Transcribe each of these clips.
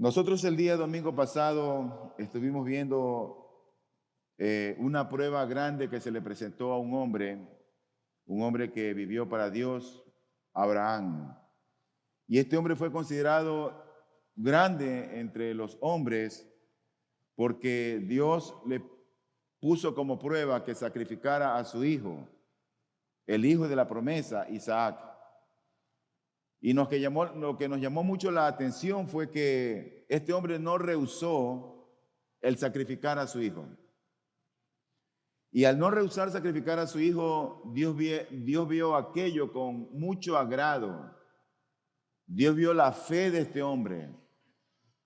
Nosotros el día domingo pasado estuvimos viendo una prueba grande que se le presentó a un hombre que vivió para Dios, Abraham. Y este hombre fue considerado grande entre los hombres porque Dios le puso como prueba que sacrificara a su hijo, el hijo de la promesa, Isaac. Y lo que nos llamó mucho la atención fue que este hombre no rehusó el sacrificar a su hijo. Y al no rehusar sacrificar a su hijo, Dios vio aquello con mucho agrado. Dios vio la fe de este hombre.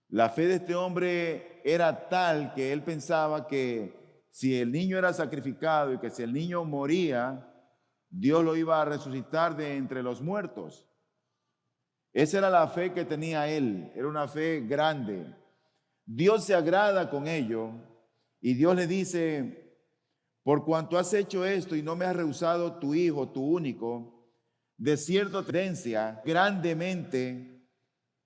La fe de este hombre era tal que él pensaba que si el niño era sacrificado y que si el niño moría, Dios lo iba a resucitar de entre los muertos. Esa era la fe que tenía él, era una fe grande. Dios se agrada con ello y Dios le dice: por cuanto has hecho esto y no me has rehusado tu hijo, tu único, de cierto tendencia grandemente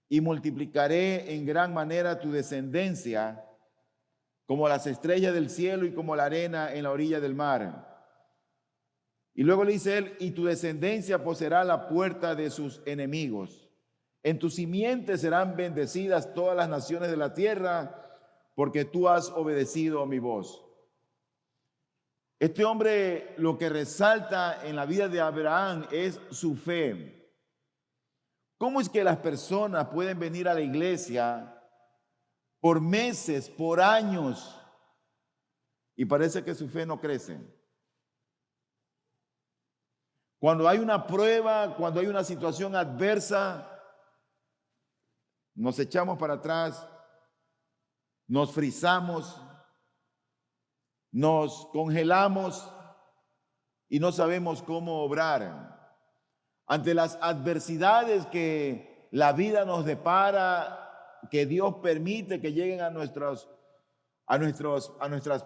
y multiplicaré en gran manera tu descendencia como las estrellas del cielo y como la arena en la orilla del mar. Y luego le dice él: y tu descendencia poseerá la puerta de sus enemigos. En tu simiente serán bendecidas todas las naciones de la tierra, porque tú has obedecido a mi voz. Este hombre, lo que resalta en la vida de Abraham es su fe. ¿Cómo es que las personas pueden venir a la iglesia por meses, por años, y parece que su fe no crece? Cuando hay una prueba, cuando hay una situación adversa, nos echamos para atrás, nos frizamos, nos congelamos y no sabemos cómo obrar. Ante las adversidades que la vida nos depara, que Dios permite que lleguen a nuestras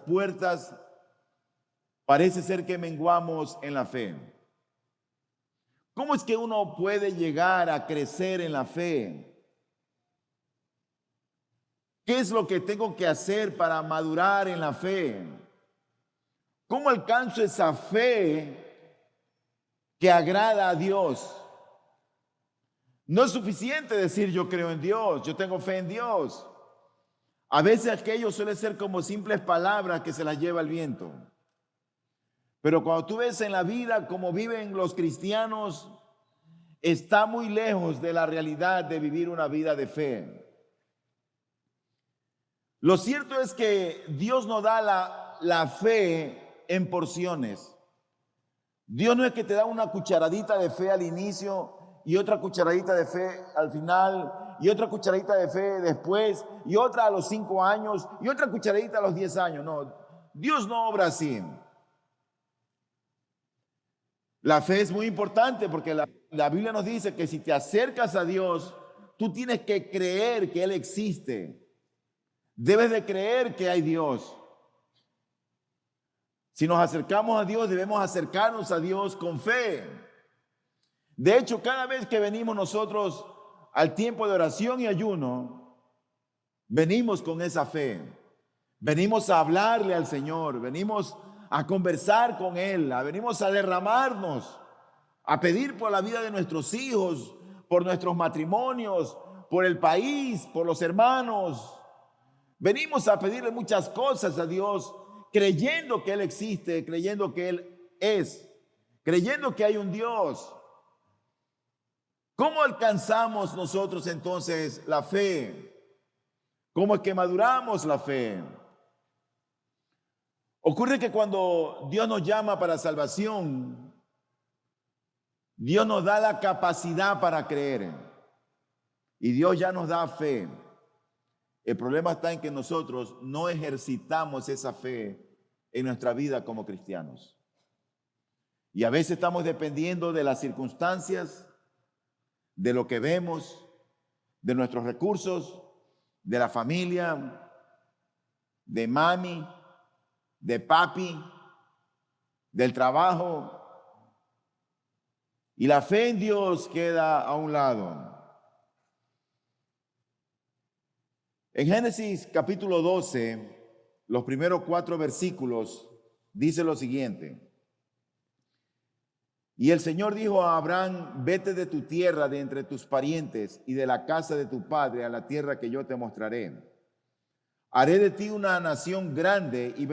puertas, parece ser que menguamos en la fe. ¿Cómo es que uno puede llegar a crecer en la fe? ¿Qué es lo que tengo que hacer para madurar en la fe? ¿Cómo alcanzo esa fe que agrada a Dios? No es suficiente decir yo creo en Dios, yo tengo fe en Dios. A veces aquello suele ser como simples palabras que se las lleva el viento. Pero cuando tú ves en la vida cómo viven los cristianos, está muy lejos de la realidad de vivir una vida de fe. Lo cierto es que Dios nos da la fe en porciones. Dios no es que te da una cucharadita de fe al inicio y otra cucharadita de fe al final y otra cucharadita de fe después y otra a los 5 años y otra cucharadita a los 10 años. No, Dios no obra así. La fe es muy importante porque la Biblia nos dice que si te acercas a Dios, tú tienes que creer que Él existe. Debes de creer que hay Dios. Si nos acercamos a Dios, debemos acercarnos a Dios con fe. De hecho, cada vez que venimos nosotros al tiempo de oración y ayuno, venimos con esa fe. Venimos a hablarle al Señor, venimos a conversar con Él, venimos a derramarnos, a pedir por la vida de nuestros hijos, por nuestros matrimonios, por el país, por los hermanos. Venimos a pedirle muchas cosas a Dios, creyendo que Él existe, creyendo que Él es, creyendo que hay un Dios. ¿Cómo alcanzamos nosotros entonces la fe? ¿Cómo es que maduramos la fe? Ocurre que cuando Dios nos llama para salvación, Dios nos da la capacidad para creer y Dios ya nos da fe. El problema está en que nosotros no ejercitamos esa fe en nuestra vida como cristianos. Y a veces estamos dependiendo de las circunstancias, de lo que vemos, de nuestros recursos, de la familia, de mami, de papi, del trabajo. Y la fe en Dios queda a un lado. En Génesis capítulo 12, los primeros 4 versículos, dice lo siguiente. Y el Señor dijo a Abraham, vete de tu tierra, de entre tus parientes y de la casa de tu padre a la tierra que yo te mostraré. Haré de ti una nación grande y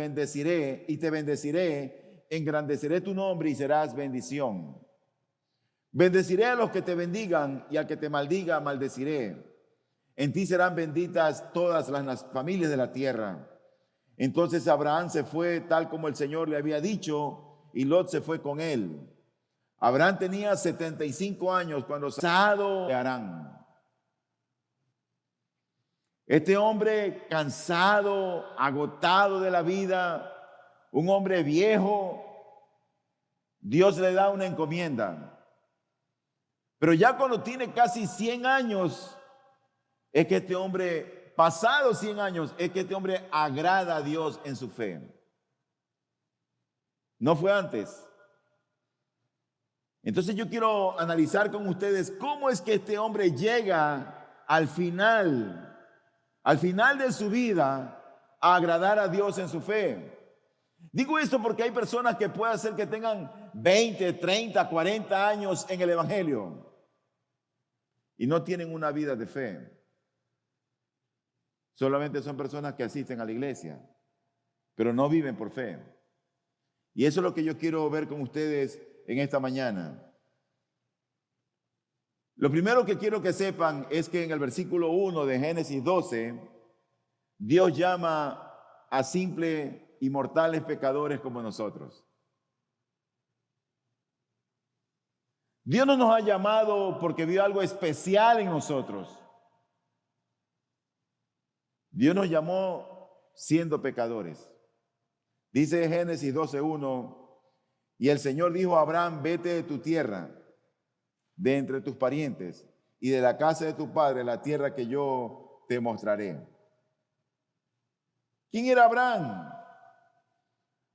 te bendeciré, engrandeceré tu nombre y serás bendición. Bendeciré a los que te bendigan y al que te maldiga maldeciré. En ti serán benditas todas las familias de la tierra. Entonces Abraham se fue tal como el Señor le había dicho, y Lot se fue con él. Abraham tenía 75 años cuando casado de Harán. Este hombre cansado, agotado de la vida, un hombre viejo, Dios le da una encomienda. Pero ya cuando tiene casi 100 años, es que este hombre, pasados 100 años, es que este hombre agrada a Dios en su fe. No fue antes. Entonces yo quiero analizar con ustedes cómo es que este hombre llega al final de su vida, a agradar a Dios en su fe. Digo esto porque hay personas que puede ser que tengan 20, 30, 40 años en el Evangelio y no tienen una vida de fe. Solamente son personas que asisten a la iglesia, pero no viven por fe. Y eso es lo que yo quiero ver con ustedes en esta mañana. Lo primero que quiero que sepan es que en el versículo 1 de Génesis 12, Dios llama a simples y mortales pecadores como nosotros. Dios no nos ha llamado porque vio algo especial en nosotros. Dios nos llamó siendo pecadores. Dice Génesis 12:1, y el Señor dijo a Abraham, vete de tu tierra, de entre tus parientes y de la casa de tu padre, la tierra que yo te mostraré. ¿Quién era Abraham?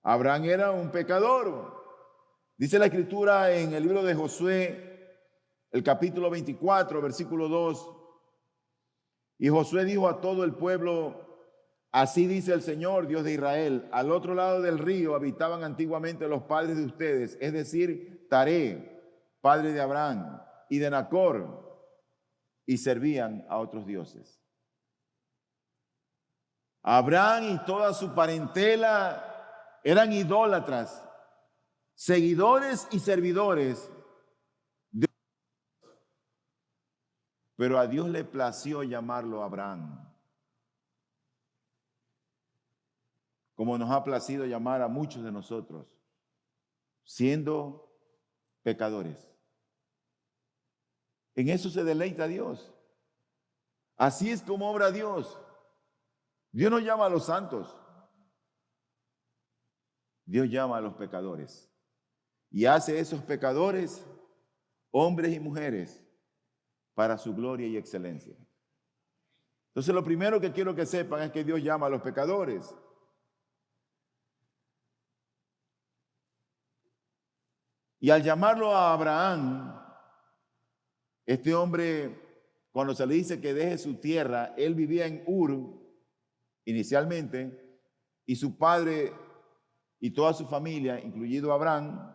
Abraham era un pecador. Dice la Escritura en el libro de Josué, el capítulo 24, versículo 2, y Josué dijo a todo el pueblo, así dice el Señor, Dios de Israel, al otro lado del río habitaban antiguamente los padres de ustedes, es decir, Taré, padre de Abraham, y de Nacor, y servían a otros dioses. Abraham y toda su parentela eran idólatras, seguidores y servidores de Dios. Pero a Dios le plació llamarlo Abraham, como nos ha placido llamar a muchos de nosotros, siendo pecadores. En eso se deleita Dios. Así es como obra Dios. Dios no llama a los santos. Dios llama a los pecadores. Y hace esos pecadores hombres y mujeres para su gloria y excelencia. Entonces lo primero que quiero que sepan es que Dios llama a los pecadores. Y al llamarlo a Abraham, este hombre, cuando se le dice que deje su tierra, él vivía en Ur inicialmente, y su padre y toda su familia, incluido Abraham,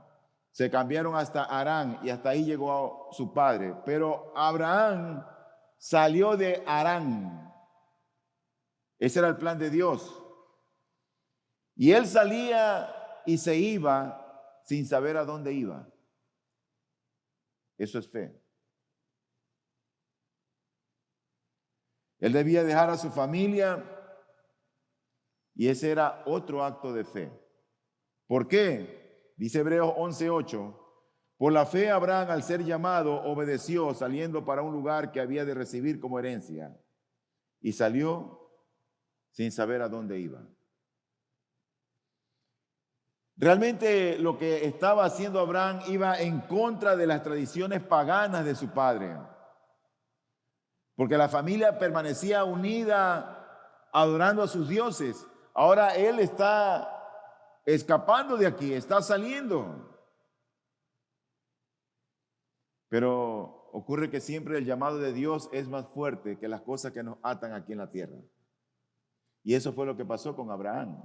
se cambiaron hasta Harán y hasta ahí llegó su padre. Pero Abraham salió de Harán. Ese era el plan de Dios. Y él salía y se iba sin saber a dónde iba. Eso es fe. Él debía dejar a su familia y ese era otro acto de fe. ¿Por qué? Dice Hebreos 11:8. Por la fe Abraham, al ser llamado, obedeció saliendo para un lugar que había de recibir como herencia. Y salió sin saber a dónde iba. Realmente lo que estaba haciendo Abraham iba en contra de las tradiciones paganas de su padre. Porque la familia permanecía unida adorando a sus dioses. Ahora él está escapando de aquí, está saliendo. Pero ocurre que siempre el llamado de Dios es más fuerte que las cosas que nos atan aquí en la tierra. Y eso fue lo que pasó con Abraham.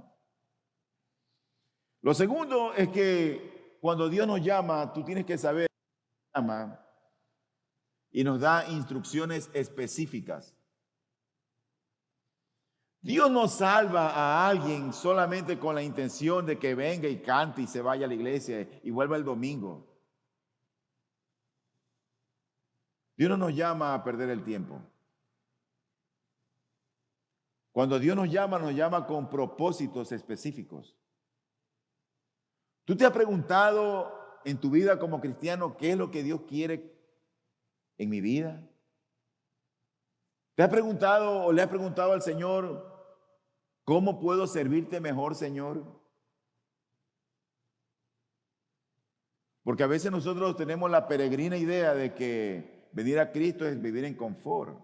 Lo segundo es que cuando Dios nos llama, tú tienes que saber que nos llama y nos da instrucciones específicas. Dios no salva a alguien solamente con la intención de que venga y cante y se vaya a la iglesia y vuelva el domingo. Dios no nos llama a perder el tiempo. Cuando Dios nos llama con propósitos específicos. ¿Tú te has preguntado en tu vida como cristiano qué es lo que Dios quiere en mi vida? ¿Te has preguntado o le has preguntado al Señor, cómo puedo servirte mejor, Señor? Porque a veces nosotros tenemos la peregrina idea de que venir a Cristo es vivir en confort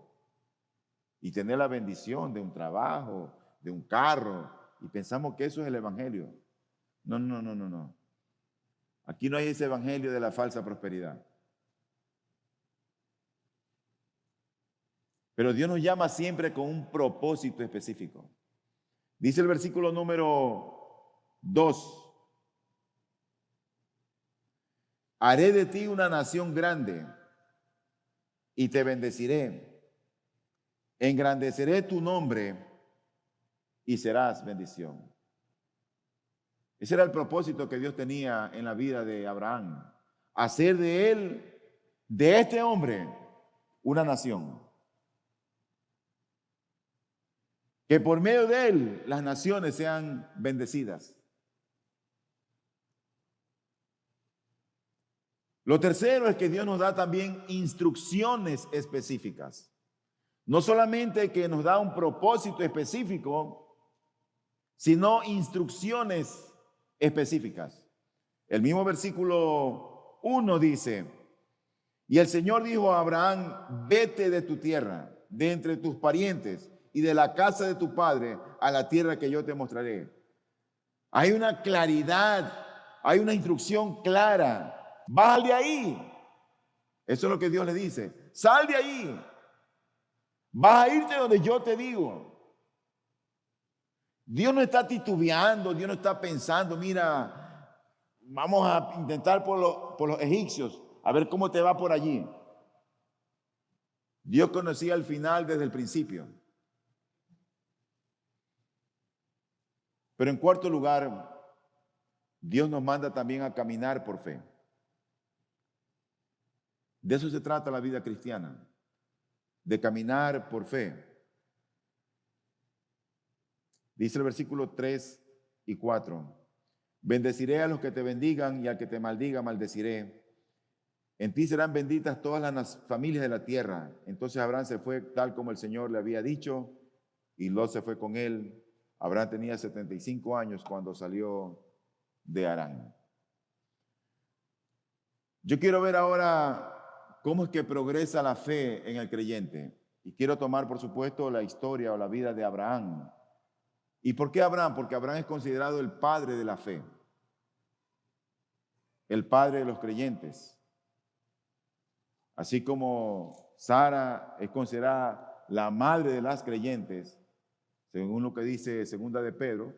y tener la bendición de un trabajo, de un carro, y pensamos que eso es el evangelio. No, no, no, no, no. Aquí no hay ese evangelio de la falsa prosperidad. Pero Dios nos llama siempre con un propósito específico. Dice el versículo número 2. Haré de ti una nación grande y te bendeciré. Engrandeceré tu nombre y serás bendición. Ese era el propósito que Dios tenía en la vida de Abraham. Hacer de él, de este hombre, una nación. Que por medio de él las naciones sean bendecidas. Lo tercero es que Dios nos da también instrucciones específicas. No solamente que nos da un propósito específico, sino instrucciones específicas. El mismo versículo 1 dice, y el Señor dijo a Abraham, vete de tu tierra, de entre tus parientes y de la casa de tu padre a la tierra que yo te mostraré. Hay una claridad, hay una instrucción clara. Sal de ahí. Eso es lo que Dios le dice. Sal de ahí. Vas a irte donde yo te digo. Dios no está titubeando, Dios no está pensando, mira, vamos a intentar por los egipcios, a ver cómo te va por allí. Dios conocía el final desde el principio. Pero en cuarto lugar, Dios nos manda también a caminar por fe. De eso se trata la vida cristiana, de caminar por fe. Dice el versículo 3 y 4, bendeciré a los que te bendigan y al que te maldiga maldeciré. En ti serán benditas todas las familias de la tierra. Entonces Abraham se fue tal como el Señor le había dicho y Lot se fue con él. Abraham tenía 75 años cuando salió de Harán. Yo quiero ver ahora cómo es que progresa la fe en el creyente. Y quiero tomar, por supuesto, la historia o la vida de Abraham. ¿Y por qué Abraham? Porque Abraham es considerado el padre de la fe. El padre de los creyentes. Así como Sara es considerada la madre de las creyentes, según lo que dice segunda de Pedro,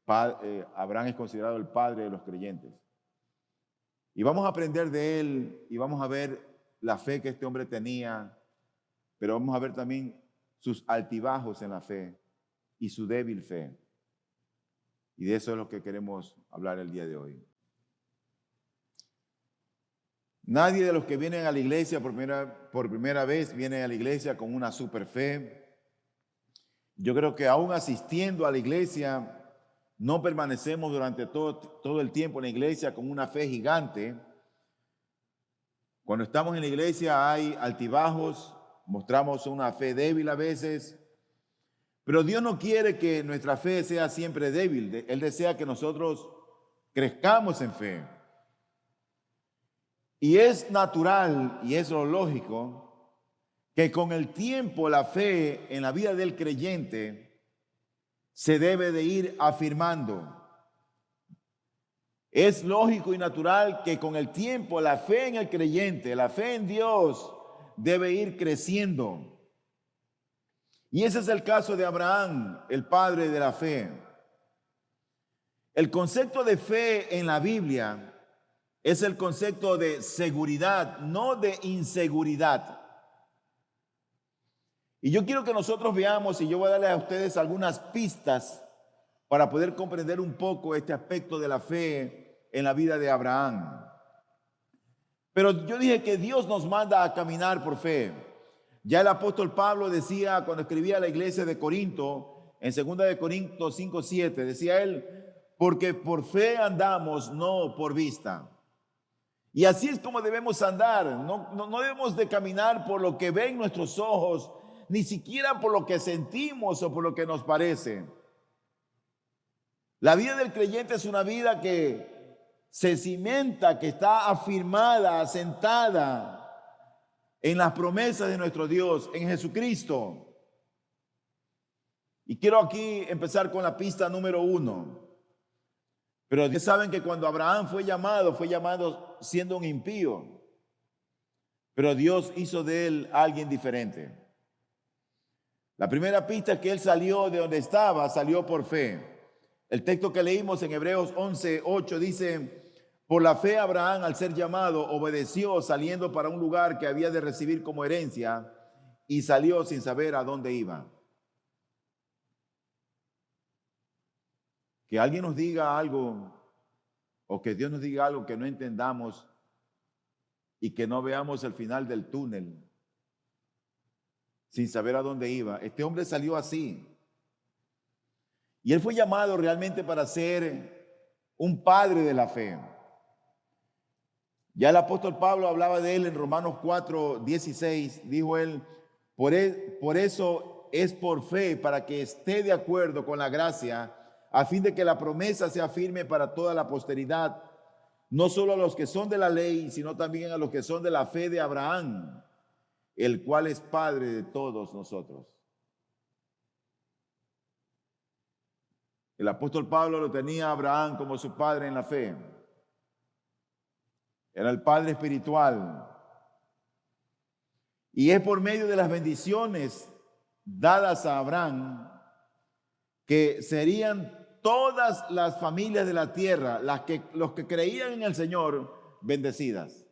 Abraham es considerado el padre de los creyentes. Y vamos a aprender de él y vamos a ver la fe que este hombre tenía, pero vamos a ver también sus altibajos en la fe y su débil fe. Y de eso es lo que queremos hablar el día de hoy. Nadie de los que vienen a la iglesia por primera vez viene a la iglesia con una super fe. Yo creo que aún asistiendo a la iglesia, no permanecemos durante todo el tiempo en la iglesia con una fe gigante. Cuando estamos en la iglesia hay altibajos, mostramos una fe débil a veces, pero Dios no quiere que nuestra fe sea siempre débil. Él desea que nosotros crezcamos en fe. Y es natural y es lo lógico que con el tiempo la fe en la vida del creyente se debe de ir afirmando. Es lógico y natural que con el tiempo la fe en el creyente, la fe en Dios, debe ir creciendo. Y ese es el caso de Abraham, el padre de la fe. El concepto de fe en la Biblia es el concepto de seguridad, no de inseguridad. Y yo quiero que nosotros veamos, y yo voy a darle a ustedes algunas pistas para poder comprender un poco este aspecto de la fe en la vida de Abraham. Pero yo dije que Dios nos manda a caminar por fe. Ya el apóstol Pablo decía cuando escribía a la iglesia de Corinto, en 2 de Corintios 5:7, decía él, porque por fe andamos, no por vista. Y así es como debemos andar. No debemos de caminar por lo que ven nuestros ojos, ni siquiera por lo que sentimos o por lo que nos parece. La vida del creyente es una vida que se cimenta, que está afirmada, asentada en las promesas de nuestro Dios, en Jesucristo. Y quiero aquí empezar con la pista número 1. Pero ustedes saben que cuando Abraham fue llamado siendo un impío. Pero Dios hizo de él alguien diferente. La primera pista es que él salió de donde estaba, salió por fe. El texto que leímos en Hebreos 11:8 dice, por la fe Abraham al ser llamado obedeció saliendo para un lugar que había de recibir como herencia y salió sin saber a dónde iba. Que alguien nos diga algo o que Dios nos diga algo que no entendamos y que no veamos el final del túnel sin saber a dónde iba. Este hombre salió así. Y él fue llamado realmente para ser un padre de la fe. Ya el apóstol Pablo hablaba de él en Romanos 4:16. Dijo él, por eso es por fe, para que esté de acuerdo con la gracia, a fin de que la promesa sea firme para toda la posteridad, no solo a los que son de la ley, sino también a los que son de la fe de Abraham, el cual es padre de todos nosotros. El apóstol Pablo lo tenía a Abraham como su padre en la fe. Era el padre espiritual. Y es por medio de las bendiciones dadas a Abraham que serían todas las familias de la tierra, los que creían en el Señor, bendecidas.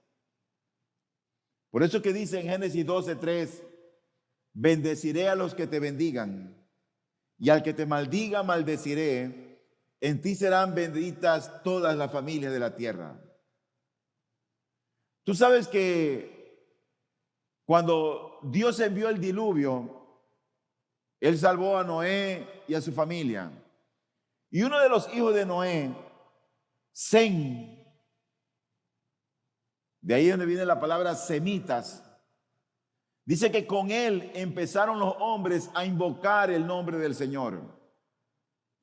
Por eso que dice en Génesis 12:3, bendeciré a los que te bendigan, y al que te maldiga, maldeciré. En ti serán benditas todas las familias de la tierra. Tú sabes que cuando Dios envió el diluvio, Él salvó a Noé y a su familia. Y uno de los hijos de Noé, Sem, de ahí es donde viene la palabra semitas, dice que con él empezaron los hombres a invocar el nombre del Señor.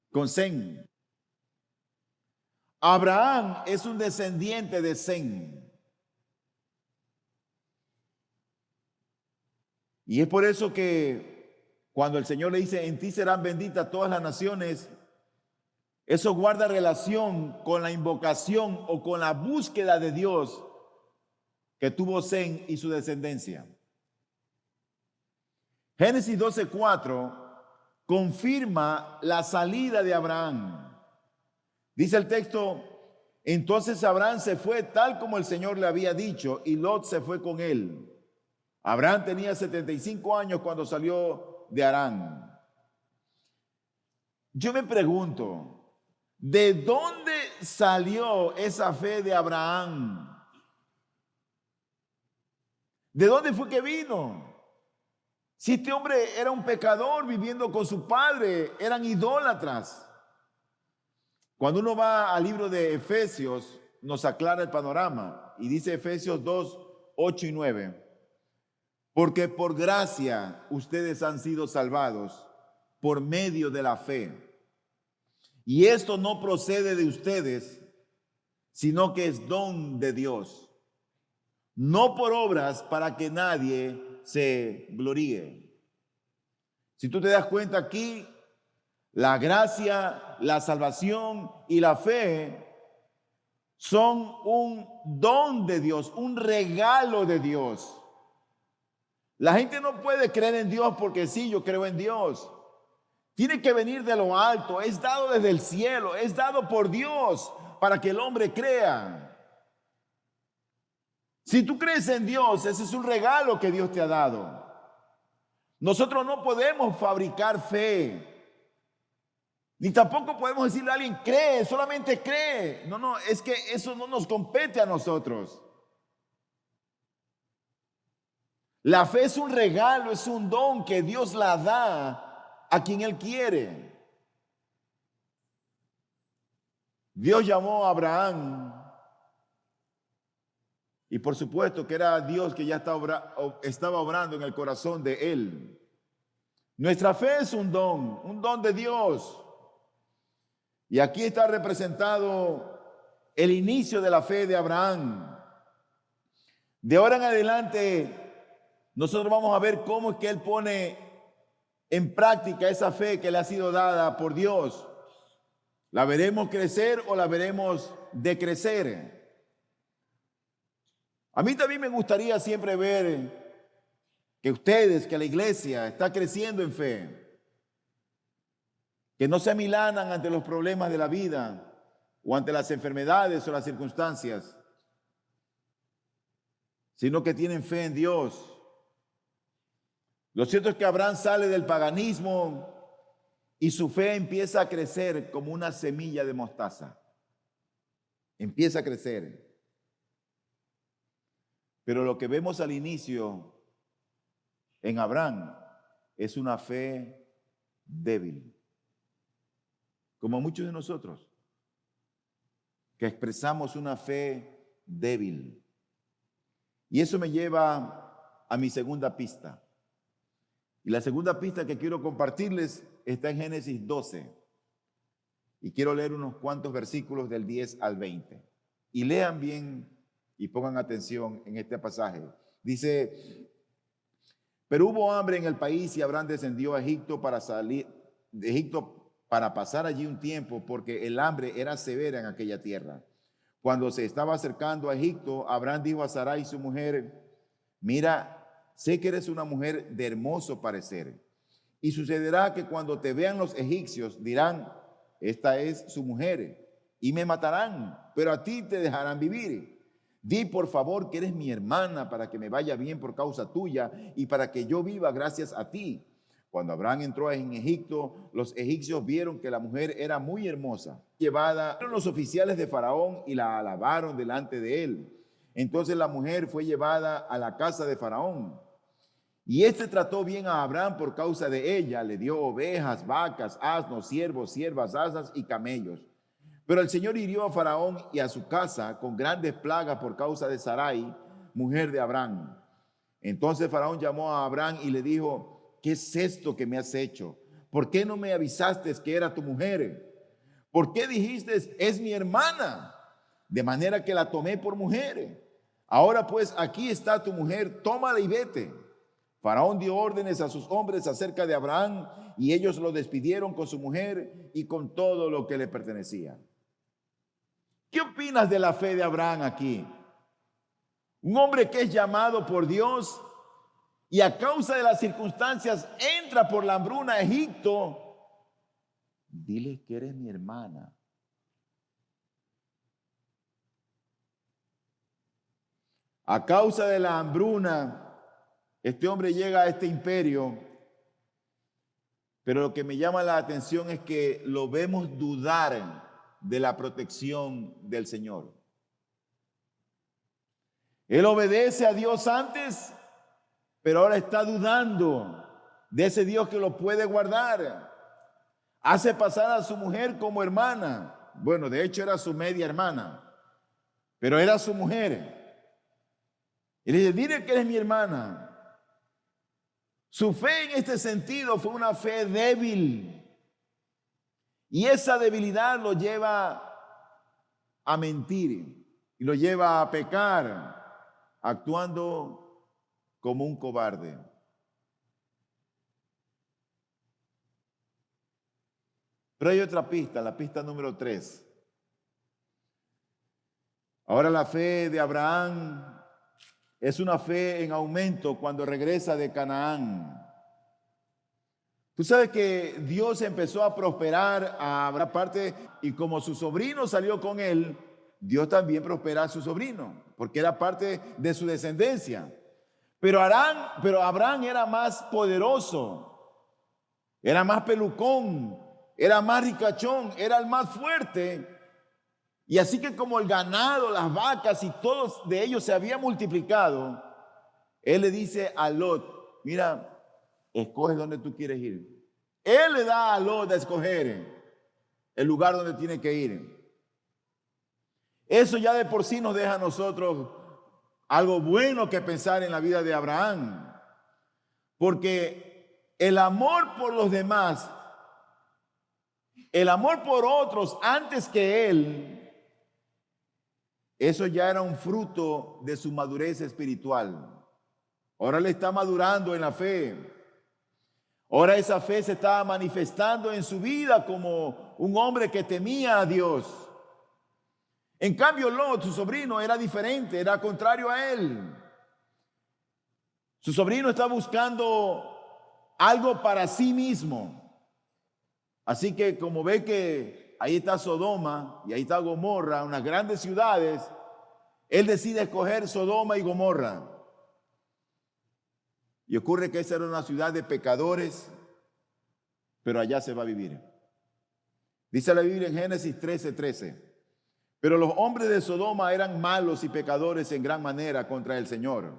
Con Sem. Abraham es un descendiente de Sem. Y es por eso que cuando el Señor le dice, en ti serán benditas todas las naciones, eso guarda relación con la invocación o con la búsqueda de Dios que tuvo Sem y su descendencia. Génesis 12:4 confirma la salida de Abraham. Dice el texto, entonces Abraham se fue tal como el Señor le había dicho y Lot se fue con él. Abraham tenía 75 años cuando salió de Harán. Yo me pregunto, ¿de dónde salió esa fe de Abraham? ¿De dónde fue que vino? Si este hombre era un pecador viviendo con su padre, eran idólatras. Cuando uno va al libro de Efesios, nos aclara el panorama y dice Efesios 2:8-9. Porque por gracia ustedes han sido salvados por medio de la fe. Y esto no procede de ustedes, sino que es don de Dios. No por obras para que nadie se gloríe. Si tú te das cuenta aquí, la gracia, la salvación y la fe son un don de Dios, un regalo de Dios. La gente no puede creer en Dios porque sí, yo creo en Dios. Tiene que venir de lo alto, es dado desde el cielo, es dado por Dios para que el hombre crea. Si tú crees en Dios, ese es un regalo que Dios te ha dado. Nosotros no podemos fabricar fe, ni tampoco podemos decirle a alguien, cree, solamente cree. No, es que eso no nos compete a nosotros. La fe es un regalo, es un don que Dios la da a quien Él quiere. Dios llamó a Abraham y por supuesto que era Dios que ya estaba obrando en el corazón de él. Nuestra fe es un don de Dios. Y aquí está representado el inicio de la fe de Abraham. De ahora en adelante, nosotros vamos a ver cómo es que él pone en práctica esa fe que le ha sido dada por Dios. ¿La veremos crecer o la veremos decrecer? A mí también me gustaría siempre ver que la iglesia está creciendo en fe, que no se amilanan ante los problemas de la vida o ante las enfermedades o las circunstancias, sino que tienen fe en Dios. Lo cierto es que Abraham sale del paganismo y su fe empieza a crecer como una semilla de mostaza. Empieza a crecer. Pero lo que vemos al inicio en Abraham es una fe débil, como muchos de nosotros, que expresamos una fe débil. Y eso me lleva a mi segunda pista. Y la segunda pista que quiero compartirles está en Génesis 12. Y quiero leer unos cuantos versículos del 10 al 20. Y lean bien y pongan atención en este pasaje. Dice, pero hubo hambre en el país y Abraham descendió a Egipto para salir de Egipto para pasar allí un tiempo, porque el hambre era severa en aquella tierra. Cuando se estaba acercando a Egipto, Abraham dijo a Sarai, su mujer, mira, sé que eres una mujer de hermoso parecer, y sucederá que cuando te vean los egipcios dirán, esta es su mujer, y me matarán, pero a ti te dejarán vivir. Di por favor que eres mi hermana para que me vaya bien por causa tuya y para que yo viva gracias a ti. Cuando Abraham entró en Egipto, los egipcios vieron que la mujer era muy hermosa. Llevada los oficiales de Faraón y la alabaron delante de él. Entonces la mujer fue llevada a la casa de Faraón. Y éste trató bien a Abraham por causa de ella. Le dio ovejas, vacas, asnos, siervos, siervas, asas y camellos. Pero el Señor hirió a Faraón y a su casa con grandes plagas por causa de Sarai, mujer de Abraham. Entonces Faraón llamó a Abraham y le dijo, ¿qué es esto que me has hecho? ¿Por qué no me avisaste que era tu mujer? ¿Por qué dijiste, es mi hermana? De manera que la tomé por mujer. Ahora pues aquí está tu mujer, tómala y vete. Faraón dio órdenes a sus hombres acerca de Abraham y ellos lo despidieron con su mujer y con todo lo que le pertenecía. ¿Qué opinas de la fe de Abraham aquí? Un hombre que es llamado por Dios y a causa de las circunstancias entra por la hambruna a Egipto. Dile que eres mi hermana. A causa de la hambruna, este hombre llega a este imperio, pero lo que me llama la atención es que lo vemos dudar de la protección del Señor. Él obedece a Dios antes, pero ahora está dudando de ese Dios que lo puede guardar. Hace pasar a su mujer como hermana. Bueno, de hecho era su media hermana, pero era su mujer. Y le dice, dile que eres mi hermana. Su fe en este sentido fue una fe débil. Y esa debilidad lo lleva a mentir y lo lleva a pecar, actuando como un cobarde. Pero hay otra pista, la pista número 3. Ahora la fe de Abraham Es una fe en aumento cuando regresa de Canaán. Tú sabes que Dios empezó a prosperar a Abraham parte y como su sobrino salió con él, Dios también prospera a su sobrino, porque era parte de su descendencia. Pero Abraham era más poderoso, era más pelucón, era más ricachón, era el más fuerte. Y así que como el ganado, las vacas y todos de ellos se había multiplicado, él le dice a Lot, mira, escoge dónde tú quieres ir. Él le da a Lot a escoger el lugar donde tiene que ir. Eso ya de por sí nos deja a nosotros algo bueno que pensar en la vida de Abraham. Porque el amor por los demás, el amor por otros antes que él, eso ya era un fruto de su madurez espiritual. Ahora le está madurando en la fe. Ahora esa fe se estaba manifestando en su vida como un hombre que temía a Dios. En cambio, Lot, su sobrino, era diferente, era contrario a él. Su sobrino está buscando algo para sí mismo. Así que como ve que ahí está Sodoma y ahí está Gomorra, unas grandes ciudades, él decide escoger Sodoma y Gomorra. Y ocurre que esa era una ciudad de pecadores, pero allá se va a vivir. Dice la Biblia en Génesis 13:13. Pero los hombres de Sodoma eran malos y pecadores en gran manera contra el Señor.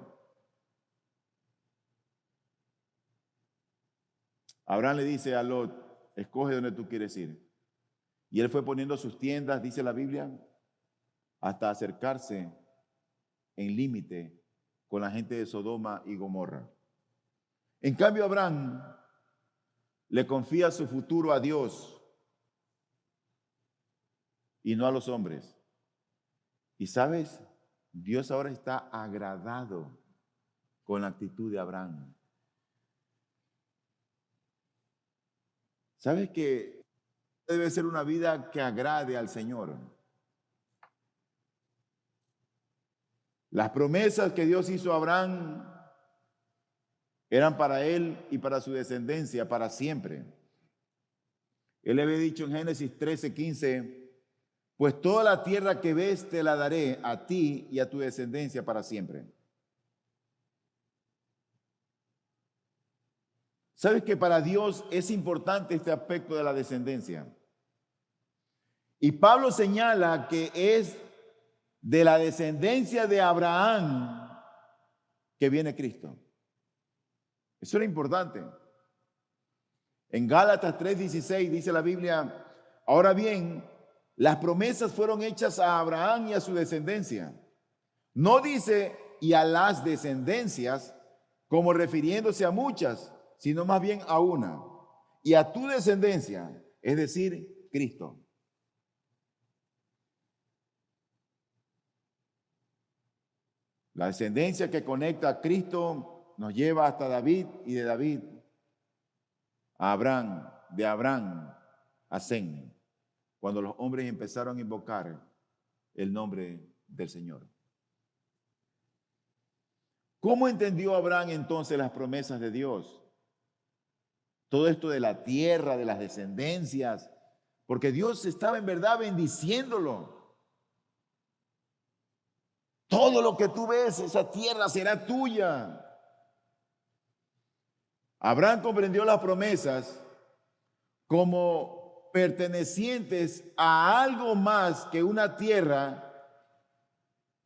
Abraham le dice a Lot, escoge donde tú quieres ir. Y él fue poniendo sus tiendas, dice la Biblia, hasta acercarse en límite con la gente de Sodoma y Gomorra. En cambio, Abraham le confía su futuro a Dios y no a los hombres. Y sabes, Dios ahora está agradado con la actitud de Abraham. ¿Sabes que debe ser una vida que agrade al Señor? Las promesas que Dios hizo a Abraham eran para él y para su descendencia para siempre. Él le había dicho en Génesis 13:15, pues toda la tierra que ves te la daré a ti y a tu descendencia para siempre. ¿Sabes que para Dios es importante este aspecto de la descendencia? Y Pablo señala que es de la descendencia de Abraham que viene Cristo. Eso era importante. En Gálatas 3:16 dice la Biblia, ahora bien, las promesas fueron hechas a Abraham y a su descendencia. No dice y a las descendencias como refiriéndose a muchas, sino más bien a una. Y a tu descendencia, es decir, Cristo. La descendencia que conecta a Cristo nos lleva hasta David y de David a Abraham, de Abraham a Sem, cuando los hombres empezaron a invocar el nombre del Señor. ¿Cómo entendió Abraham entonces las promesas de Dios? Todo esto de la tierra, de las descendencias, porque Dios estaba en verdad bendiciéndolo. Todo lo que tú ves, esa tierra será tuya. Abraham comprendió las promesas como pertenecientes a algo más que una tierra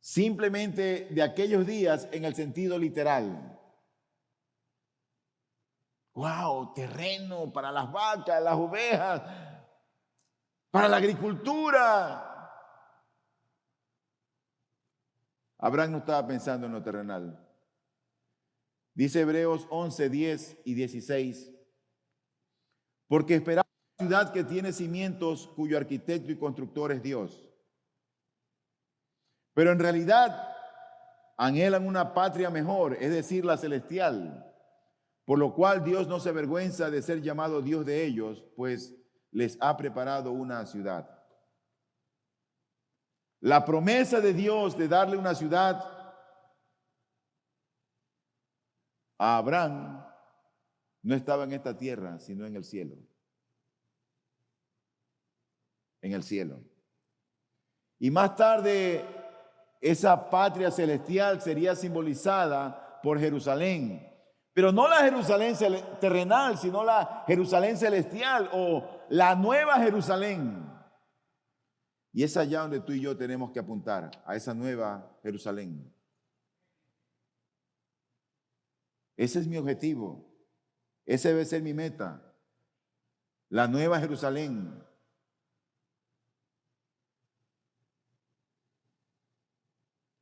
simplemente de aquellos días en el sentido literal. ¡Wow! Terreno para las vacas, las ovejas, para la agricultura. Abraham no estaba pensando en lo terrenal. Dice Hebreos 11, 10 y 16. Porque esperamos una ciudad que tiene cimientos cuyo arquitecto y constructor es Dios. Pero en realidad anhelan una patria mejor, es decir, la celestial. Por lo cual Dios no se avergüenza de ser llamado Dios de ellos, pues les ha preparado una ciudad. La promesa de Dios de darle una ciudad Abraham no estaba en esta tierra, sino en el cielo. En el cielo. Y más tarde, esa patria celestial sería simbolizada por Jerusalén. Pero no la Jerusalén terrenal, sino la Jerusalén celestial o la nueva Jerusalén. Y es allá donde tú y yo tenemos que apuntar, a esa nueva Jerusalén. Ese es mi objetivo. Ese debe ser mi meta. La nueva Jerusalén.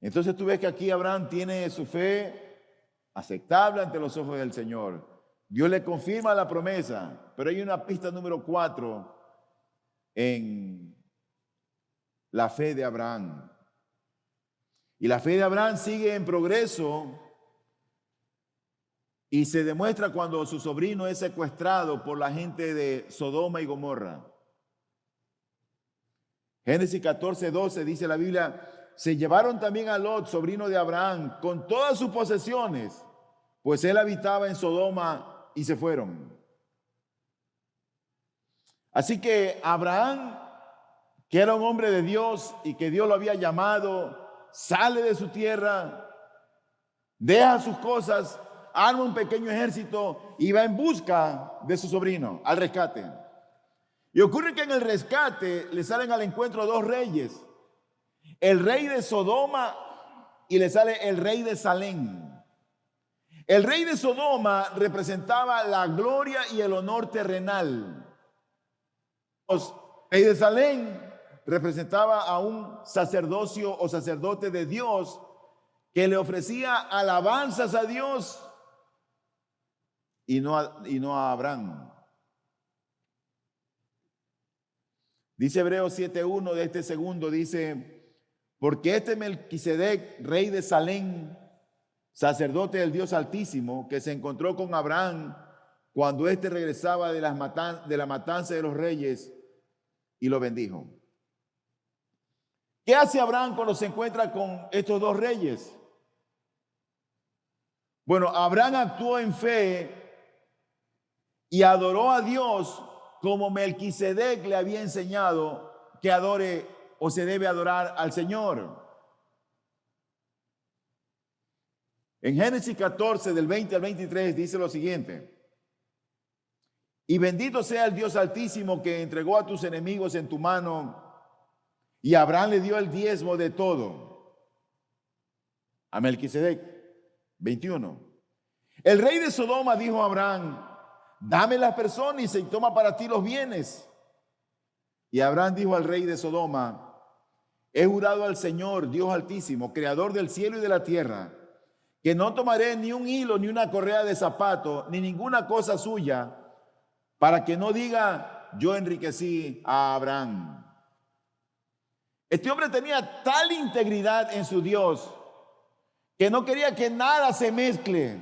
Entonces tú ves que aquí Abraham tiene su fe aceptable ante los ojos del Señor. Dios le confirma la promesa, pero hay una pista número 4 en la fe de Abraham. Y la fe de Abraham sigue en progreso y se demuestra cuando su sobrino es secuestrado por la gente de Sodoma y Gomorra. Génesis 14:12 dice la Biblia: se llevaron también a Lot, sobrino de Abraham, con todas sus posesiones, pues él habitaba en Sodoma, y se fueron. Así que Abraham, que era un hombre de Dios y que Dios lo había llamado, sale de su tierra, deja sus cosas, arma un pequeño ejército y va en busca de su sobrino, al rescate. Y ocurre que en el rescate le salen al encuentro dos reyes: el rey de Sodoma y le sale el rey de Salem. El rey de Sodoma representaba la gloria y el honor terrenal. El rey de Salem representaba a un sacerdocio o sacerdote de Dios que le ofrecía alabanzas a Dios y no a Abraham. Dice Hebreos 7:1 de este segundo, dice: porque este Melquisedec, rey de Salem, sacerdote del Dios Altísimo, que se encontró con Abraham cuando éste regresaba de la matanza de los reyes, y lo bendijo. ¿Qué hace Abraham cuando se encuentra con estos dos reyes? Bueno, Abraham actuó en fe y adoró a Dios como Melquisedec le había enseñado que adore o se debe adorar al Señor. En Génesis 14, del 20 al 23, dice lo siguiente: y bendito sea el Dios Altísimo, que entregó a tus enemigos en tu mano. Y Abraham le dio el diezmo de todo a Melquisedec. 21. El rey de Sodoma dijo a Abraham: dame las personas y toma para ti los bienes. Y Abraham dijo al rey de Sodoma: he jurado al Señor, Dios Altísimo, creador del cielo y de la tierra, que no tomaré ni un hilo, ni una correa de zapato, ni ninguna cosa suya, para que no diga: yo enriquecí a Abraham. Este hombre tenía tal integridad en su Dios que no quería que nada se mezcle.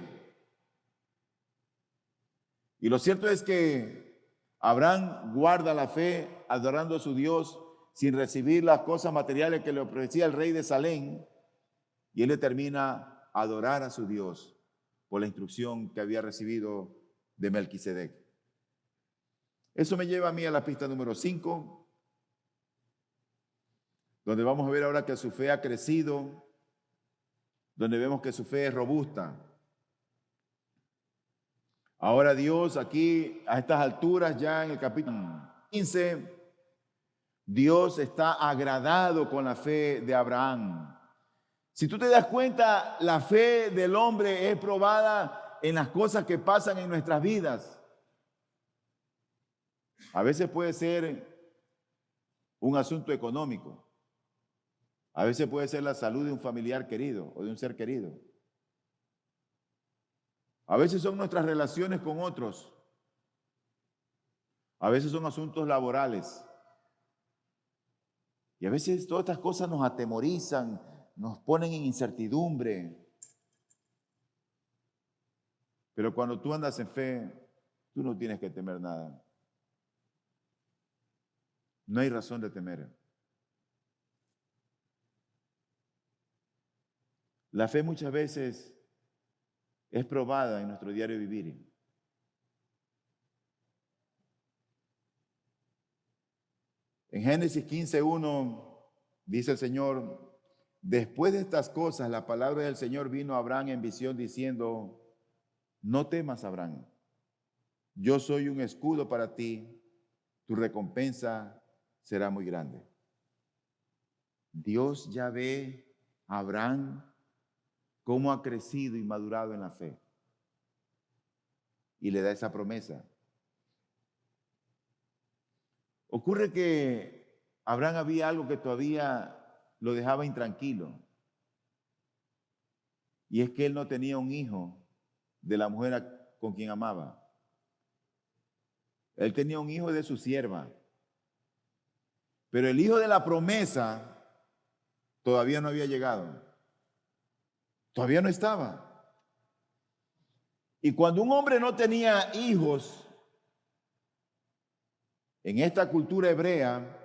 Y lo cierto es que Abraham guarda la fe adorando a su Dios sin recibir las cosas materiales que le ofrecía el rey de Salem, y él determina adorar a su Dios por la instrucción que había recibido de Melquisedec. Eso me lleva a mí a la pista número 5, donde vamos a ver ahora que su fe ha crecido, donde vemos que su fe es robusta. Ahora Dios aquí, a estas alturas, ya en el capítulo 15, Dios está agradado con la fe de Abraham. Si tú te das cuenta, la fe del hombre es probada en las cosas que pasan en nuestras vidas. A veces puede ser un asunto económico. A veces puede ser la salud de un familiar querido o de un ser querido. A veces son nuestras relaciones con otros. A veces son asuntos laborales. Y a veces todas estas cosas nos atemorizan, nos ponen en incertidumbre. Pero cuando tú andas en fe, tú no tienes que temer nada. No hay razón de temer. La fe muchas veces es probada en nuestro diario vivir. En Génesis 15:1 dice el Señor: después de estas cosas, la palabra del Señor vino a Abraham en visión diciendo: no temas, Abraham, yo soy un escudo para ti, tu recompensa será muy grande. Dios ya ve a Abraham cómo ha crecido y madurado en la fe y le da esa promesa. Ocurre que Abraham había algo que todavía lo dejaba intranquilo, y es que él no tenía un hijo de la mujer con quien amaba. Él tenía un hijo de su sierva, pero el hijo de la promesa todavía no había llegado, todavía no estaba. Y cuando un hombre no tenía hijos, en esta cultura hebrea,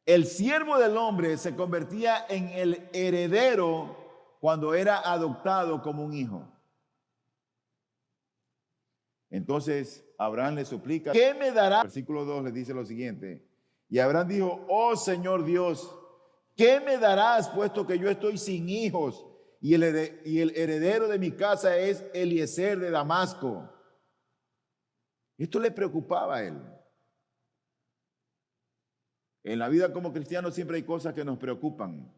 el siervo del hombre se convertía en el heredero cuando era adoptado como un hijo. Entonces Abraham le suplica: ¿qué me dará? Versículo 2 le dice lo siguiente: y Abraham dijo: oh Señor Dios, ¿qué me darás puesto que yo estoy sin hijos y el heredero de mi casa es Eliezer de Damasco? Esto le preocupaba a él. En la vida como cristianos siempre hay cosas que nos preocupan.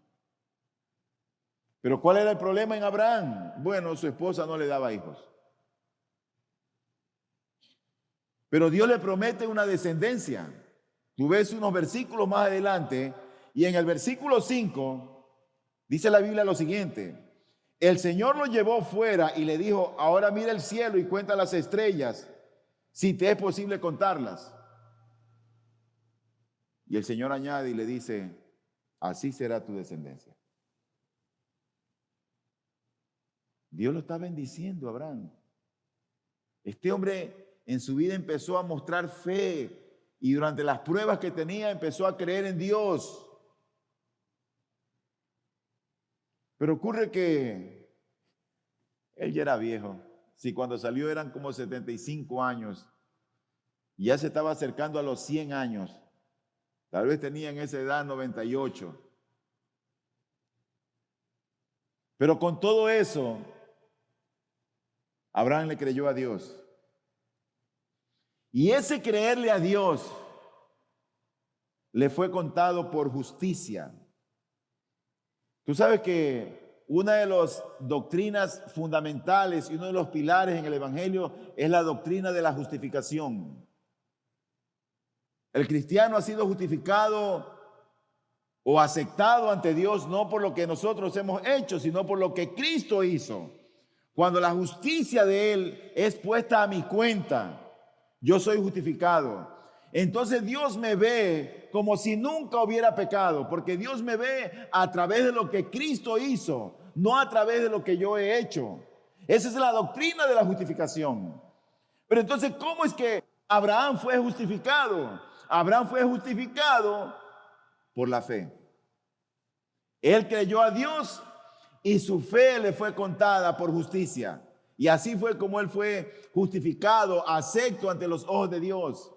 Pero ¿cuál era el problema en Abraham? Bueno, su esposa no le daba hijos. Pero Dios le promete una descendencia. Tú ves unos versículos más adelante y en el versículo 5 dice la Biblia lo siguiente: el Señor lo llevó fuera y le dijo: ahora mira el cielo y cuenta las estrellas, si te es posible contarlas. Y el Señor añade y le dice: así será tu descendencia. Dios lo está bendiciendo a Abraham. Este hombre en su vida empezó a mostrar fe y durante las pruebas que tenía empezó a creer en Dios. Pero ocurre que él ya era viejo. Si cuando salió eran como 75 años, y ya se estaba acercando a los 100 años. Tal vez tenía en esa edad 98. Pero con todo eso, Abraham le creyó a Dios. Y ese creerle a Dios le fue contado por justicia. Tú sabes que una de las doctrinas fundamentales y uno de los pilares en el Evangelio es la doctrina de la justificación. El cristiano ha sido justificado o aceptado ante Dios no por lo que nosotros hemos hecho, sino por lo que Cristo hizo. Cuando la justicia de Él es puesta a mi cuenta, yo soy justificado. Entonces Dios me ve como si nunca hubiera pecado, porque Dios me ve a través de lo que Cristo hizo, no a través de lo que yo he hecho. Esa es la doctrina de la justificación. Pero entonces, ¿cómo es que Abraham fue justificado? Abraham fue justificado por la fe. Él creyó a Dios y su fe le fue contada por justicia. Y así fue como él fue justificado, acepto ante los ojos de Dios.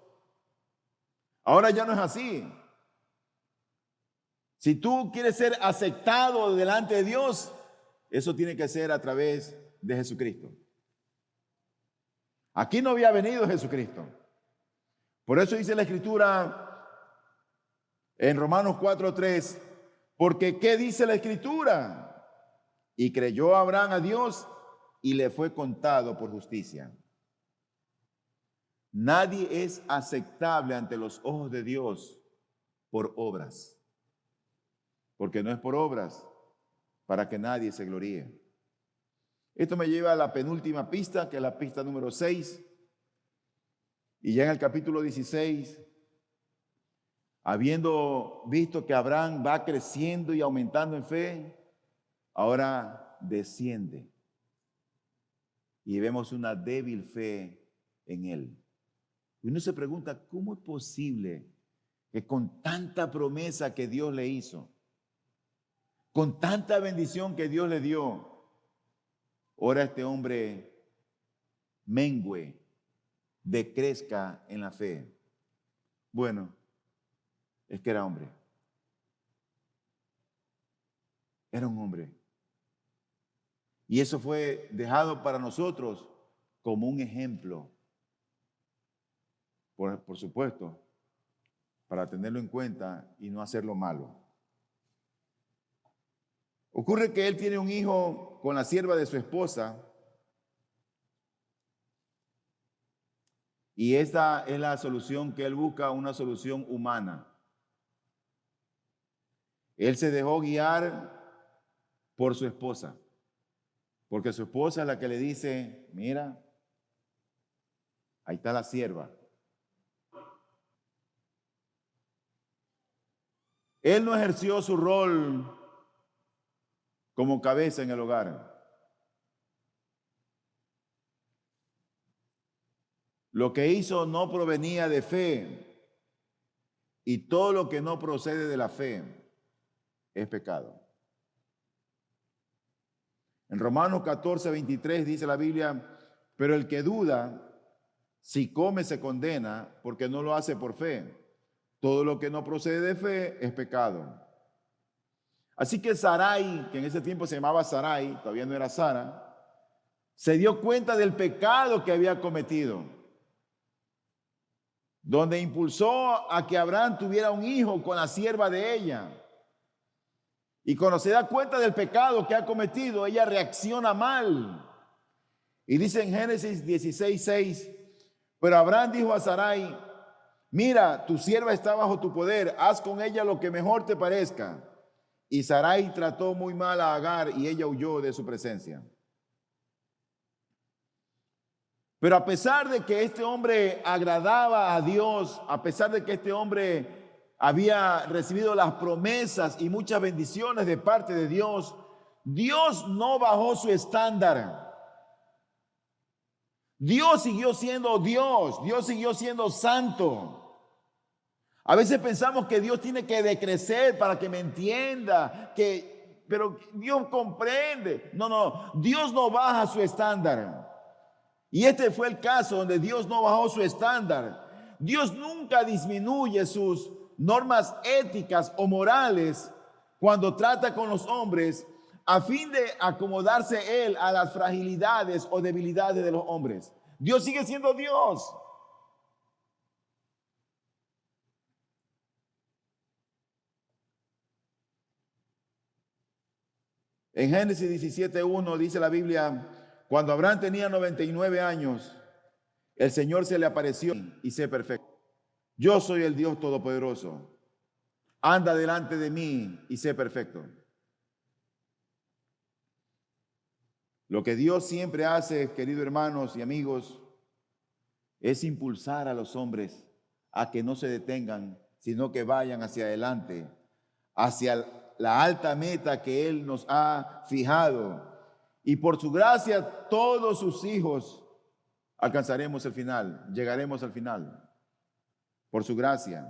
Ahora ya no es así. Si tú quieres ser aceptado delante de Dios, eso tiene que ser a través de Jesucristo. Aquí no había venido Jesucristo. Por eso dice la Escritura en Romanos 4:3, porque ¿qué dice la Escritura? Y creyó Abraham a Dios y le fue contado por justicia. Nadie es aceptable ante los ojos de Dios por obras, porque no es por obras para que nadie se gloríe. Esto me lleva a la penúltima pista, que es la pista número 6. Y ya en el capítulo 16, habiendo visto que Abraham va creciendo y aumentando en fe, ahora desciende. Y vemos una débil fe en él. Y uno se pregunta, ¿cómo es posible que con tanta promesa que Dios le hizo, con tanta bendición que Dios le dio, ahora este hombre mengue, decrezca en la fe. Bueno, es que era hombre. Era un hombre. Y eso fue dejado para nosotros como un ejemplo. Por supuesto, para tenerlo en cuenta y no hacerlo malo. Ocurre que él tiene un hijo con la sierva de su esposa. Y esta es la solución que él busca, una solución humana. Él se dejó guiar por su esposa, porque su esposa es la que le dice, mira, ahí está la sierva. Él no ejerció su rol como cabeza en el hogar. Lo que hizo no provenía de fe, y todo lo que no procede de la fe es pecado. En Romanos 14:23 dice la Biblia, pero el que duda, si come se condena, porque no lo hace por fe. Todo lo que no procede de fe es pecado. Así que Sarai, que en ese tiempo se llamaba Sarai, todavía no era Sara, se dio cuenta del pecado que había cometido, donde impulsó a que Abraham tuviera un hijo con la sierva de ella. Y cuando se da cuenta del pecado que ha cometido, ella reacciona mal. Y dice en Génesis 16:6, pero Abraham dijo a Sarai, mira, tu sierva está bajo tu poder, haz con ella lo que mejor te parezca. Y Sarai trató muy mal a Agar y ella huyó de su presencia. Pero a pesar de que este hombre agradaba a Dios, a pesar de que este hombre había recibido las promesas y muchas bendiciones de parte de Dios, Dios no bajó su estándar. Dios siguió siendo Dios, Dios siguió siendo santo. A veces pensamos que Dios tiene que decrecer para que me entienda, pero Dios comprende. No, Dios no baja su estándar. Y este fue el caso donde Dios no bajó su estándar. Dios nunca disminuye sus normas éticas o morales cuando trata con los hombres a fin de acomodarse Él a las fragilidades o debilidades de los hombres. Dios sigue siendo Dios. En Génesis 17:1 dice la Biblia, cuando Abraham tenía 99 años, el Señor se le apareció y sé perfecto. Yo soy el Dios Todopoderoso. Anda delante de mí y sé perfecto. Lo que Dios siempre hace, queridos hermanos y amigos, es impulsar a los hombres a que no se detengan, sino que vayan hacia adelante, hacia la alta meta que Él nos ha fijado. Y por su gracia, todos sus hijos alcanzaremos el final, llegaremos al final. Por su gracia.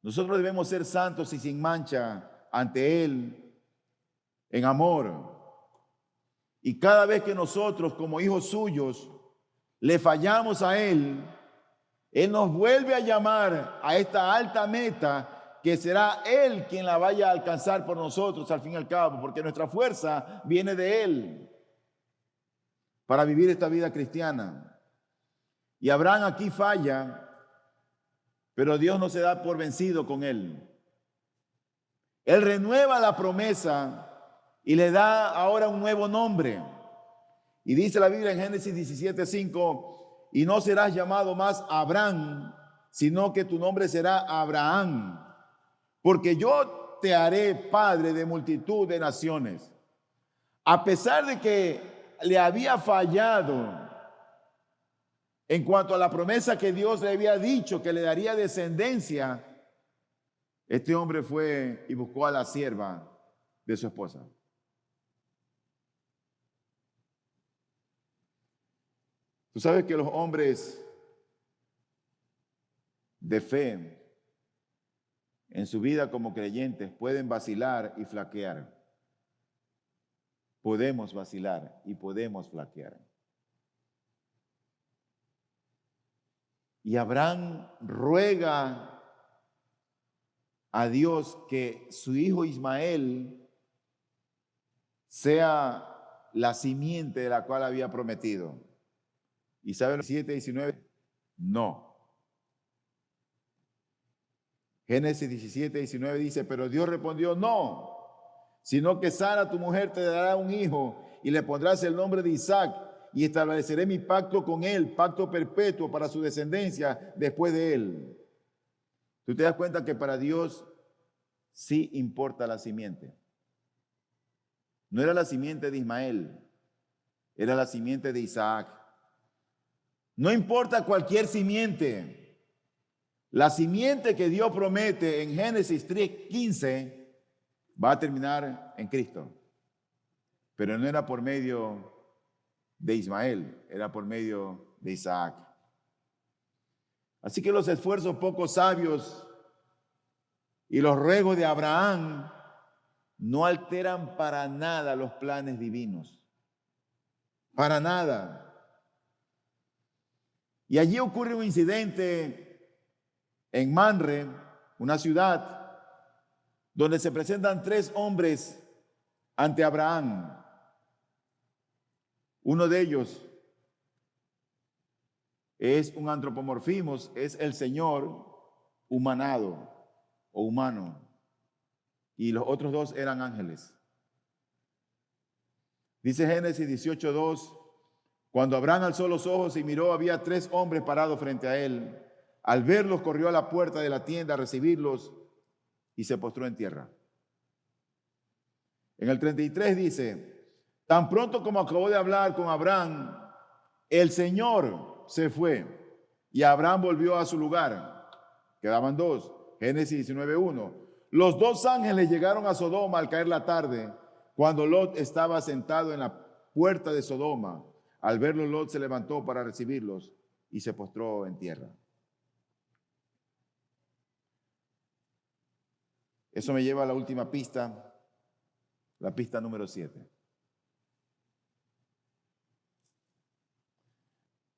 Nosotros debemos ser santos y sin mancha ante Él en amor. Y cada vez que nosotros, como hijos suyos, le fallamos a Él, Él nos vuelve a llamar a esta alta meta que será Él quien la vaya a alcanzar por nosotros al fin y al cabo, porque nuestra fuerza viene de Él para vivir esta vida cristiana. Y Abraham aquí falla, pero Dios no se da por vencido con él. Él renueva la promesa y le da ahora un nuevo nombre. Y dice la Biblia en Génesis 17:5, y no serás llamado más Abraham, sino que tu nombre será Abraham, porque yo te haré padre de multitud de naciones. A pesar de que le había fallado en cuanto a la promesa que Dios le había dicho que le daría descendencia, este hombre fue y buscó a la sierva de su esposa. Tú sabes que los hombres de fe en su vida como creyentes pueden vacilar y flaquear. Podemos vacilar y podemos flaquear. Y Abraham ruega a Dios que su hijo Ismael sea la simiente de la cual había prometido. ¿Y saben 17:19? No. Génesis 17:19 dice, pero Dios respondió, no, sino que Sara, tu mujer, te dará un hijo y le pondrás el nombre de Isaac y estableceré mi pacto con él, pacto perpetuo para su descendencia después de él. Tú te das cuenta que para Dios sí importa la simiente. No era la simiente de Ismael, era la simiente de Isaac. No importa cualquier simiente. La simiente que Dios promete en Génesis 3:15 va a terminar en Cristo. Pero no era por medio de Ismael, era por medio de Isaac. Así que los esfuerzos poco sabios y los ruegos de Abraham no alteran para nada los planes divinos. Para nada. Y allí ocurre un incidente en Manre, una ciudad, donde se presentan 3 hombres ante Abraham. Uno de ellos es un antropomorfismo, es el Señor humanado o humano. Y los otros 2 eran ángeles. Dice Génesis 18:2, cuando Abraham alzó los ojos y miró, había 3 hombres parados frente a él. Al verlos, corrió a la puerta de la tienda a recibirlos y se postró en tierra. En el 33 dice, tan pronto como acabó de hablar con Abraham, el Señor se fue y Abraham volvió a su lugar. Quedaban 2. Génesis 19:1. Los 2 ángeles llegaron a Sodoma al caer la tarde, cuando Lot estaba sentado en la puerta de Sodoma. Al verlos, Lot se levantó para recibirlos y se postró en tierra. Eso me lleva a la última pista, la pista número 7.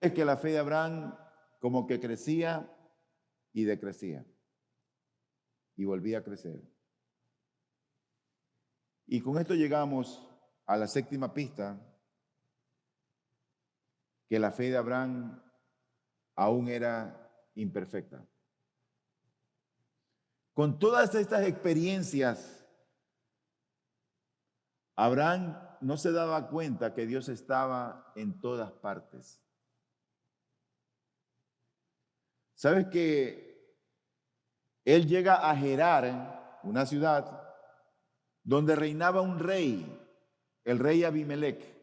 Es que la fe de Abraham como que crecía y decrecía y volvía a crecer. Y con esto llegamos a la 7ª pista, que la fe de Abraham aún era imperfecta. Con todas estas experiencias, Abraham no se daba cuenta que Dios estaba en todas partes. ¿Sabes que él llega a Gerar, una ciudad donde reinaba un rey, el rey Abimelech?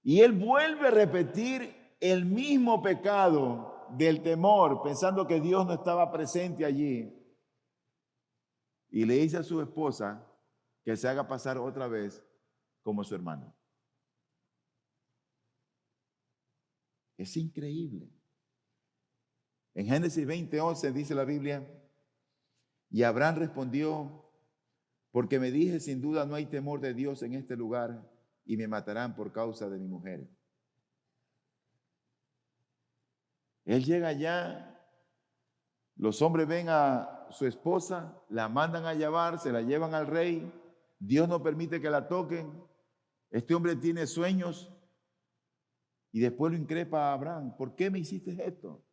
Y él vuelve a repetir el mismo pecado del temor, pensando que Dios no estaba presente allí. Y le dice a su esposa que se haga pasar otra vez como su hermano. Es increíble. En Génesis 20:11 dice la Biblia, y Abraham respondió, porque me dije, sin duda no hay temor de Dios en este lugar y me matarán por causa de mi mujer. Él llega allá, los hombres ven a su esposa, la mandan a llevar, se la llevan al rey, Dios no permite que la toquen, este hombre tiene sueños y después lo increpa a Abraham, ¿por qué me hiciste esto?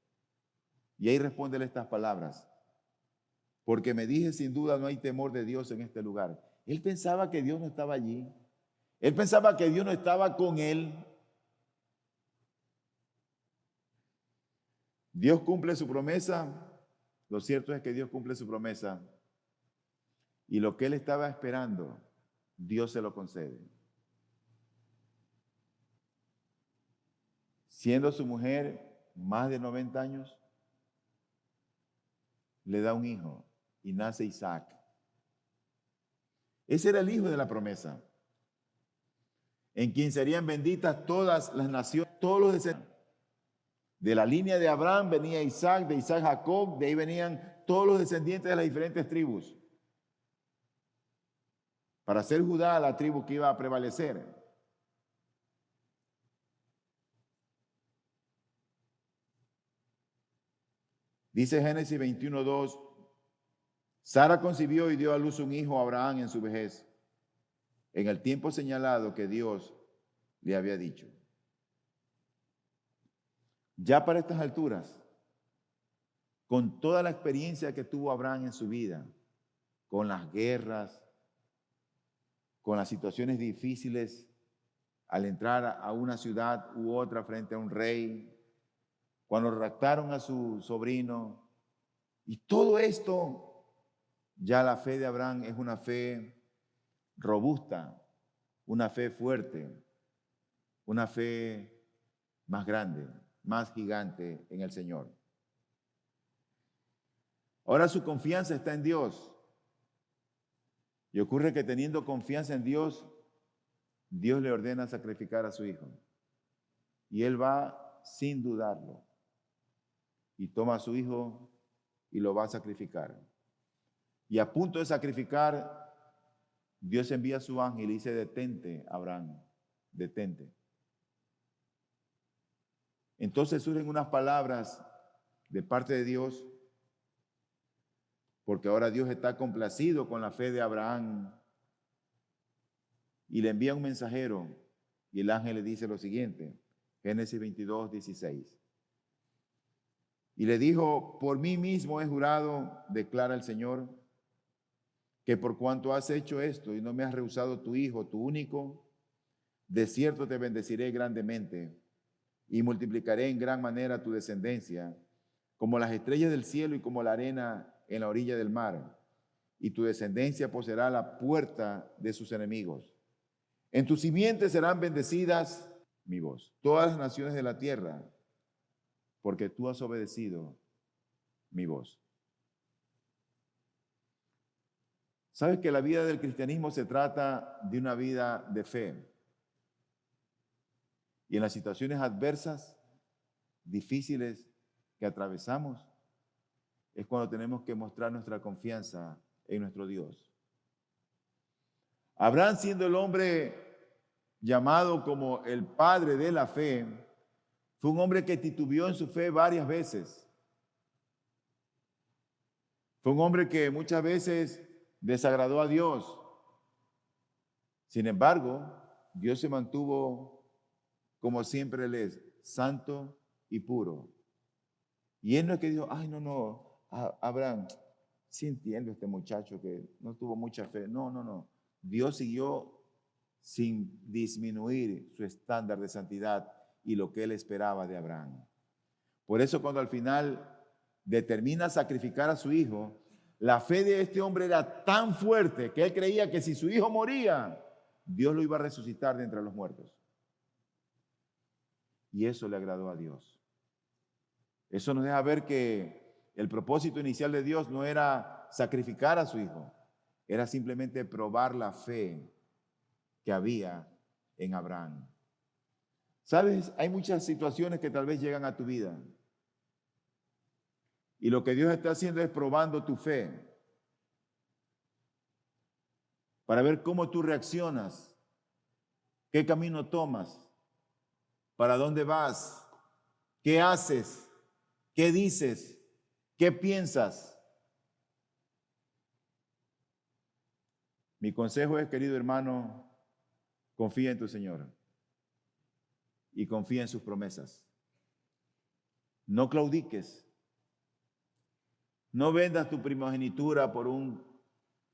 Y ahí responde estas palabras, porque me dije, sin duda no hay temor de Dios en este lugar. Él pensaba que Dios no estaba allí, él pensaba que Dios no estaba con él. Dios cumple su promesa. Lo cierto es que Dios cumple su promesa y lo que él estaba esperando, Dios se lo concede. Siendo su mujer más de 90 años, le da un hijo y nace Isaac. Ese era el hijo de la promesa, en quien serían benditas todas las naciones, todos los descendientes. De la línea de Abraham venía Isaac, de Isaac Jacob, de ahí venían todos los descendientes de las diferentes tribus. Para ser Judá la tribu que iba a prevalecer. Dice Génesis 21:2, Sara concibió y dio a luz un hijo a Abraham en su vejez, en el tiempo señalado que Dios le había dicho. Ya para estas alturas, con toda la experiencia que tuvo Abraham en su vida, con las guerras, con las situaciones difíciles, al entrar a una ciudad u otra frente a un rey, cuando raptaron a su sobrino, y todo esto, ya la fe de Abraham es una fe robusta, una fe fuerte, una fe más grande, más gigante en el Señor. Ahora su confianza está en Dios. Y ocurre que teniendo confianza en Dios, Dios le ordena sacrificar a su hijo. Y él va sin dudarlo. Y toma a su hijo y lo va a sacrificar. Y a punto de sacrificar, Dios envía a su ángel y dice, detente, Abraham, detente. Entonces surgen unas palabras de parte de Dios, porque ahora Dios está complacido con la fe de Abraham y le envía un mensajero y el ángel le dice lo siguiente, Génesis 22:16. Y le dijo, por mí mismo he jurado, declara el Señor, que por cuanto has hecho esto y no me has rehusado tu hijo, tu único, de cierto te bendeciré grandemente y multiplicaré en gran manera tu descendencia, como las estrellas del cielo y como la arena en la orilla del mar, y tu descendencia poseerá la puerta de sus enemigos. En tus simientes serán bendecidas mi voz, todas las naciones de la tierra, porque tú has obedecido mi voz. ¿Sabes que la vida del cristianismo se trata de una vida de fe? Y en las situaciones adversas, difíciles que atravesamos, es cuando tenemos que mostrar nuestra confianza en nuestro Dios. Abraham, siendo el hombre llamado como el padre de la fe, fue un hombre que titubeó en su fe varias veces. Fue un hombre que muchas veces desagradó a Dios. Sin embargo, Dios se mantuvo como siempre Él es, santo y puro. Y Él no es que dijo, ay, no, Abraham, sí entiendo este muchacho que no tuvo mucha fe. No. Dios siguió sin disminuir su estándar de santidad y lo que Él esperaba de Abraham. Por eso cuando al final determina sacrificar a su hijo, la fe de este hombre era tan fuerte que él creía que si su hijo moría, Dios lo iba a resucitar de entre los muertos. Y eso le agradó a Dios. Eso nos deja ver que el propósito inicial de Dios no era sacrificar a su hijo, era simplemente probar la fe que había en Abraham. ¿Sabes? Hay muchas situaciones que tal vez llegan a tu vida. Y lo que Dios está haciendo es probando tu fe para ver cómo tú reaccionas, qué camino tomas, para dónde vas, qué haces, qué dices, qué piensas. Mi consejo es, querido hermano, confía en tu Señor y confía en sus promesas. No claudiques. No vendas tu primogenitura por un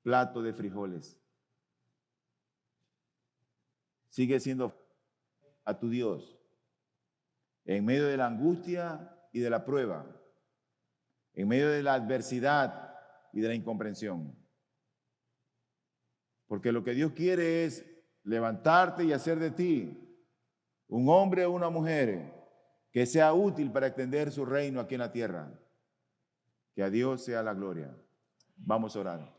plato de frijoles. Sigue siendo a tu Dios en medio de la angustia y de la prueba, en medio de la adversidad y de la incomprensión. Porque lo que Dios quiere es levantarte y hacer de ti un hombre o una mujer que sea útil para extender su reino aquí en la tierra. Que a Dios sea la gloria. Vamos a orar.